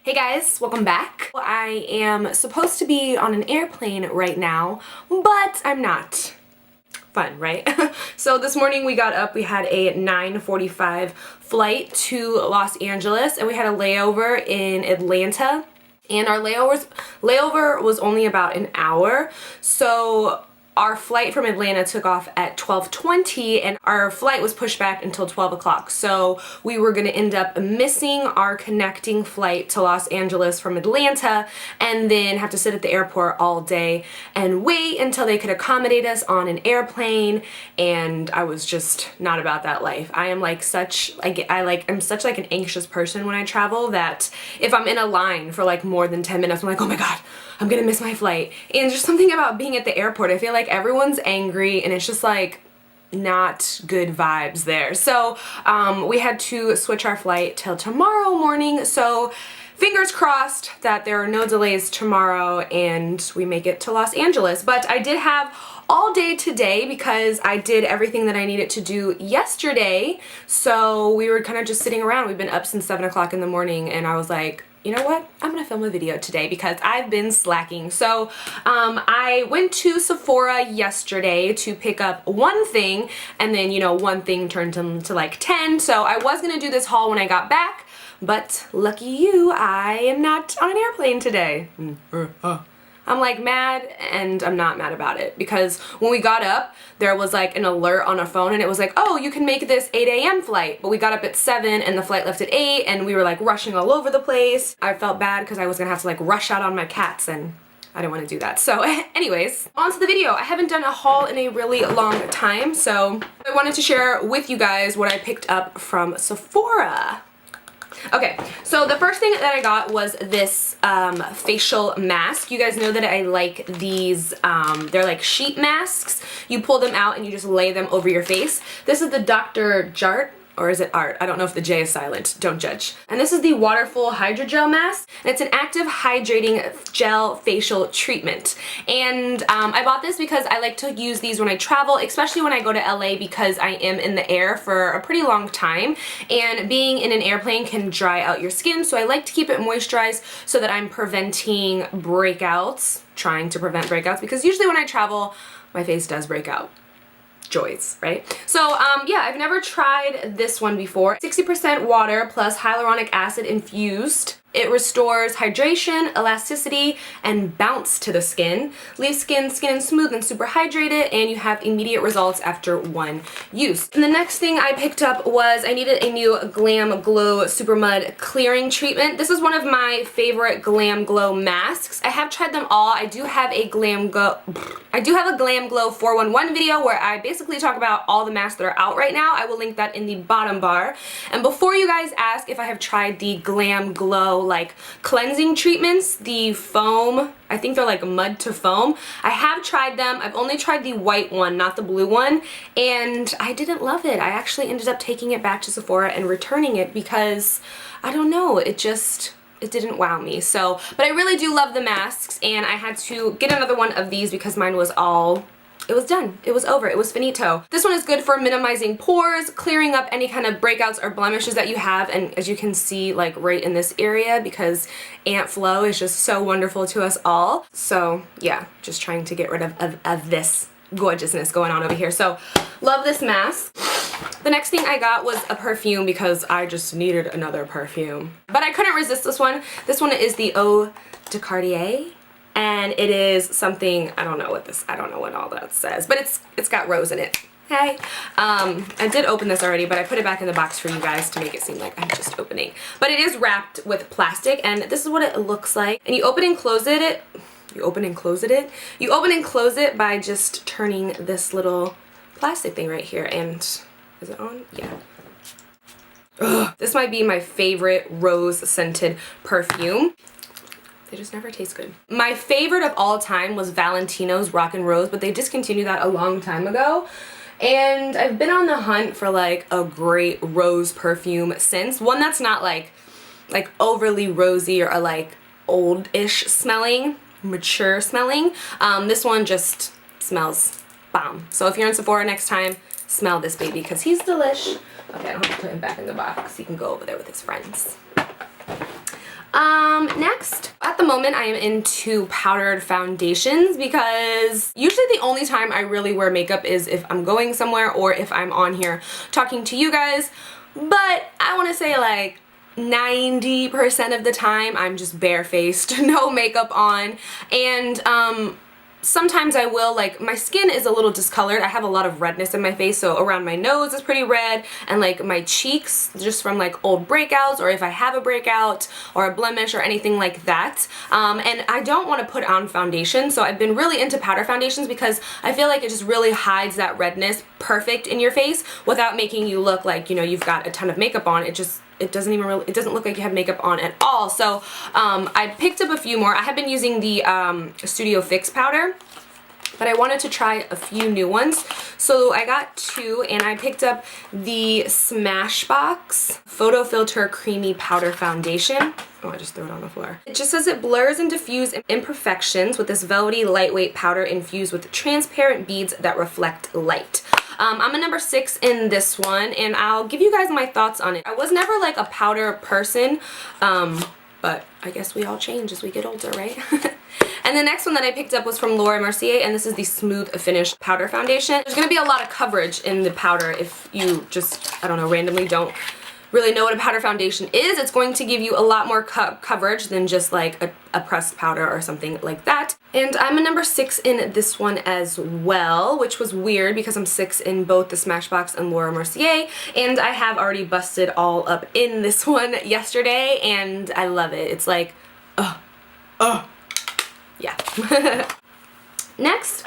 Hey guys, welcome back. I am supposed to be on an airplane right now, but I'm not. Fun, right? So this morning we got up, we had a 9:45 flight to Los Angeles, and we had a layover in Atlanta, and our layover was only about an hour. So our flight from Atlanta took off at 12:20 and our flight was pushed back until 12 o'clock. So we were going to end up missing our connecting flight to Los Angeles from Atlanta and then have to sit at the airport all day and wait until they could accommodate us on an airplane. And I was just not about that life. I am like I'm such like an anxious person when I travel that if I'm in a line for like more than 10 minutes, I'm like, oh my God, I'm gonna miss my flight. And there's something about being at the airport, I feel like everyone's angry and it's just like not good vibes there. So we had to switch our flight till tomorrow morning. So fingers crossed that there are no delays tomorrow and we make it to Los Angeles. But I did have all day today because I did everything that I needed to do yesterday. So we were kind of just sitting around. We've been up since 7 o'clock in the morning and I was like, you know what? I'm gonna film a video today because I've been slacking. So I went to Sephora yesterday to pick up one thing and then, you know, one thing turned into like 10. So I was gonna do this haul when I got back, but lucky you, I am not on an airplane today. I'm like mad and I'm not mad about it because when we got up there was like an alert on our phone and it was like, oh, you can make this 8 a.m. flight, but we got up at 7 and the flight left at 8 and we were like rushing all over the place. I felt bad because I was gonna have to like rush out on my cats and I didn't want to do that. So anyways, on to the video. I haven't done a haul in a really long time, so I wanted to share with you guys what I picked up from Sephora. Okay, so the first thing that I got was this facial mask. You guys know that I like these, they're like sheet masks. You pull them out and you just lay them over your face. This is the Dr. Jart, or is it Art? I don't know if the J is silent, don't judge. And this is the Waterfull Hydrogel mask, and it's an active hydrating gel facial treatment. And I bought this because I like to use these when I travel, especially when I go to LA because I am in the air for a pretty long time, and being in an airplane can dry out your skin, so I like to keep it moisturized so that I'm preventing breakouts, trying to prevent breakouts, because usually when I travel, my face does break out. Joys, right? So yeah, I've never tried this one before. 60% water plus hyaluronic acid infused. It restores hydration, elasticity, and bounce to the skin. Leaves skin smooth and super hydrated, and you have immediate results after one use. And the next thing I picked up was I needed a new Glam Glow SuperMad clearing treatment. This is one of my favorite Glam Glow masks. I have tried them all. I do have a Glam Glow 411 video where I basically talk about all the masks that are out right now. I will link that in the bottom bar. And before you guys ask if I have tried the Glam Glow like cleansing treatments, the foam, I think they're like mud to foam. I have tried them. I've only tried the white one, not the blue one, and I didn't love it. I actually ended up taking it back to Sephora and returning it because, I don't know, it didn't wow me. So, but I really do love the masks, and I had to get another one of these because mine was all, it was done. It was over. It was finito. This one is good for minimizing pores, clearing up any kind of breakouts or blemishes that you have, and as you can see, like right in this area, because Aunt Flo is just so wonderful to us all. So yeah, just trying to get rid of this gorgeousness going on over here. So love this mask. The next thing I got was a perfume because I just needed another perfume. But I couldn't resist this one. This one is the Eau de Cartier. And it is something, I don't know what all that says, but it's got rose in it. Hey. I did open this already, but I put it back in the box for you guys to make it seem like I'm just opening. But it is wrapped with plastic, and this is what it looks like. And you open and close it. You open and close it by just turning this little plastic thing right here. And is it on? Yeah. Ugh. This might be my favorite rose scented perfume. They just never taste good. My favorite of all time was Valentino's Rock and Rose, but they discontinued that a long time ago. And I've been on the hunt for like a great rose perfume since. One that's not like overly rosy or like old-ish smelling, mature smelling. This one just smells bomb. So if you're in Sephora next time, smell this baby because he's delish. Okay, I don't have to put him back in the box. He can go over there with his friends. Next, at the moment I am into powdered foundations because usually the only time I really wear makeup is if I'm going somewhere or if I'm on here talking to you guys, but I want to say like 90% of the time I'm just barefaced, no makeup on, and sometimes I will, like, my skin is a little discolored. I have a lot of redness in my face, so around my nose is pretty red, and like my cheeks just from like old breakouts, or if I have a breakout or a blemish or anything like that. And I don't want to put on foundation, so I've been really into powder foundations because I feel like it just really hides that redness perfect in your face without making you look like, you know, you've got a ton of makeup on. It doesn't look like you have makeup on at all. So I picked up a few more. I have been using the Studio Fix powder, but I wanted to try a few new ones. So I got two, and I picked up the Smashbox Photo Filter Creamy Powder Foundation. Oh, I just threw it on the floor. It just says it blurs and diffuses imperfections with this velvety, lightweight powder infused with transparent beads that reflect light. I'm a number 6 in this one, and I'll give you guys my thoughts on it. I was never like a powder person, but I guess we all change as we get older, right? And the next one that I picked up was from Laura Mercier, and this is the Smooth Finish Powder Foundation. There's going to be a lot of coverage in the powder if you just, I don't know, randomly don't really know what a powder foundation is. It's going to give you a lot more coverage than just like a pressed powder or something like that. And I'm a number 6 in this one as well, which was weird because I'm 6 in both the Smashbox and Laura Mercier, and I have already busted all up in this one yesterday, and I love it. It's like, yeah. Next,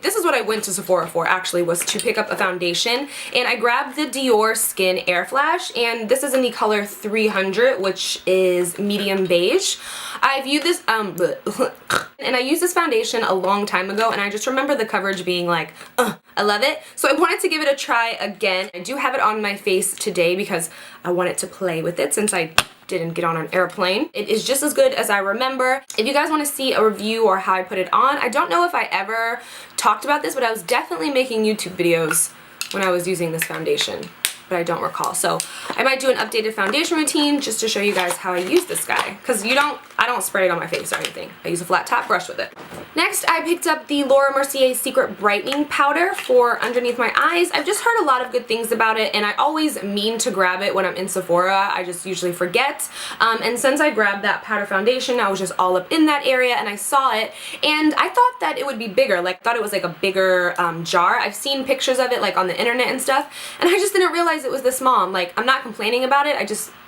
this is what I went to Sephora for, actually, was to pick up a foundation, and I grabbed the Dior Skin Air Flash, and this is in the color 300, which is medium beige. I've used this, and I used this foundation a long time ago, and I just remember the coverage being like, I love it. So I wanted to give it a try again. I do have it on my face today because I wanted to play with it since I didn't get on an airplane. It is just as good as I remember. If you guys want to see a review or how I put it on, I don't know if I ever talked about this, but I was definitely making YouTube videos when I was using this foundation, but I don't recall. So I might do an updated foundation routine just to show you guys how I use this guy, because I don't spray it on my face or anything. I use a flat top brush with it. Next, I picked up the Laura Mercier Secret Brightening Powder for underneath my eyes. I've just heard a lot of good things about it, and I always mean to grab it when I'm in Sephora. I just usually forget. And since I grabbed that powder foundation, I was just all up in that area, and I saw it, and I thought that it would be bigger. Like, I thought it was like a bigger jar. I've seen pictures of it like on the internet and stuff, and I just didn't realize it was this small. I'm like, I'm not complaining about it.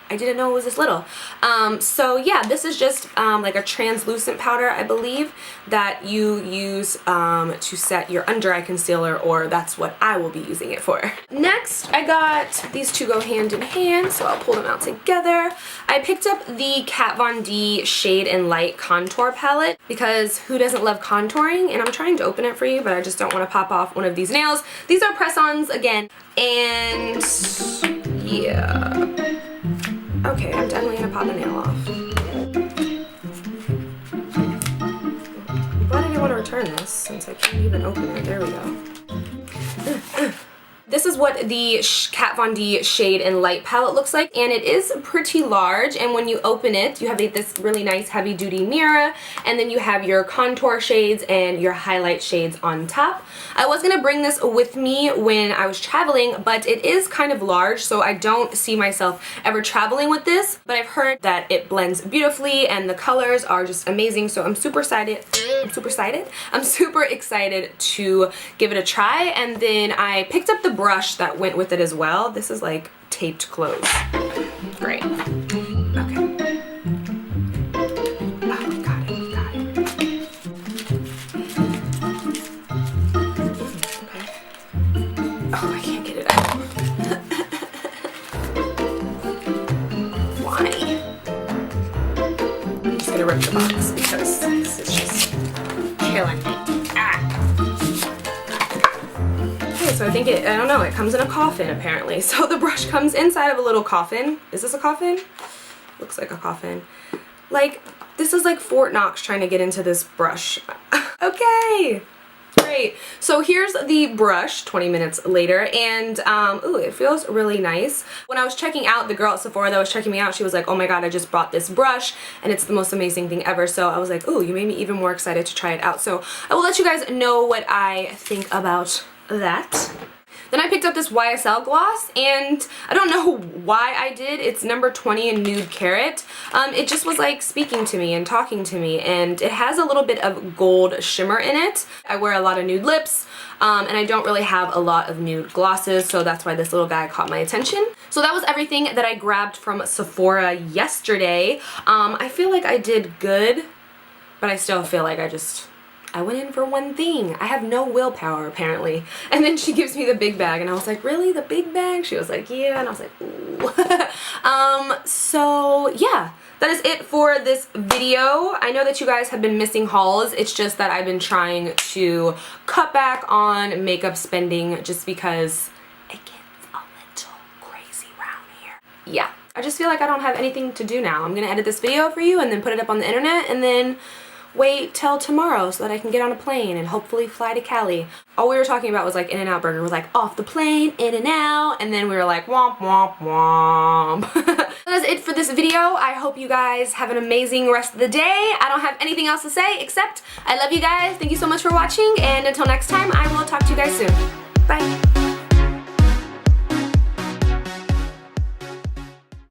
I didn't know it was this little. So yeah, this is just like a translucent powder, I believe, that you use to set your under eye concealer, or that's what I will be using it for. Next, I got these two go hand in hand, so I'll pull them out together. I picked up the Kat Von D Shade and Light Contour Palette because who doesn't love contouring? And I'm trying to open it for you, but I just don't want to pop off one of these nails. These are press-ons again, and yeah. Okay, I'm definitely gonna pop a nail off. Why did I want to return this since I can't even open it? There we go. This is what the Kat Von D Shade and Light palette looks like, and it is pretty large, and when you open it, you have this really nice heavy-duty mirror, and then you have your contour shades and your highlight shades on top. I was going to bring this with me when I was traveling, but it is kind of large, so I don't see myself ever traveling with this, but I've heard that it blends beautifully, and the colors are just amazing, so I'm super excited. I'm super excited to give it a try, and then I picked up the brush that went with it as well. This is like taped closed. Great. Okay. Oh, got it. Okay. Oh, I can't get it out. Why? I'm just gonna rip the box because this is just killing me. So I think I don't know, it comes in a coffin apparently. So the brush comes inside of a little coffin. Is this a coffin? Looks like a coffin. Like, this is like Fort Knox trying to get into this brush. Okay, Great. So here's the brush 20 minutes later, and ooh, it feels really nice. When I was checking out, the girl at Sephora that was checking me out, she was like, oh my god, I just bought this brush and it's the most amazing thing ever. So I was like, ooh, you made me even more excited to try it out. So I will let you guys know what I think about that. Then I picked up this YSL gloss, and I don't know why I did. It's number 20 in Nude Carrot. It just was like speaking to me and talking to me, and it has a little bit of gold shimmer in it. I wear a lot of nude lips, and I don't really have a lot of nude glosses, so that's why this little guy caught my attention. So that was everything that I grabbed from Sephora yesterday. I feel like I did good, but I still feel like I went in for one thing. I have no willpower, apparently. And then she gives me the big bag, and I was like, really? The big bag? She was like, yeah. And I was like, ooh. So yeah, that is it for this video. I know that you guys have been missing hauls. It's just that I've been trying to cut back on makeup spending just because it gets a little crazy around here. Yeah, I just feel like I don't have anything to do now. I'm gonna edit this video for you and then put it up on the internet, and then wait till tomorrow so that I can get on a plane and hopefully fly to Cali. All we were talking about was like In-N-Out Burger. We're like, off the plane, In-N-Out, and then we were like, womp, womp, womp. That's it for this video. I hope you guys have an amazing rest of the day. I don't have anything else to say except I love you guys. Thank you so much for watching, and until next time, I will talk to you guys soon. Bye.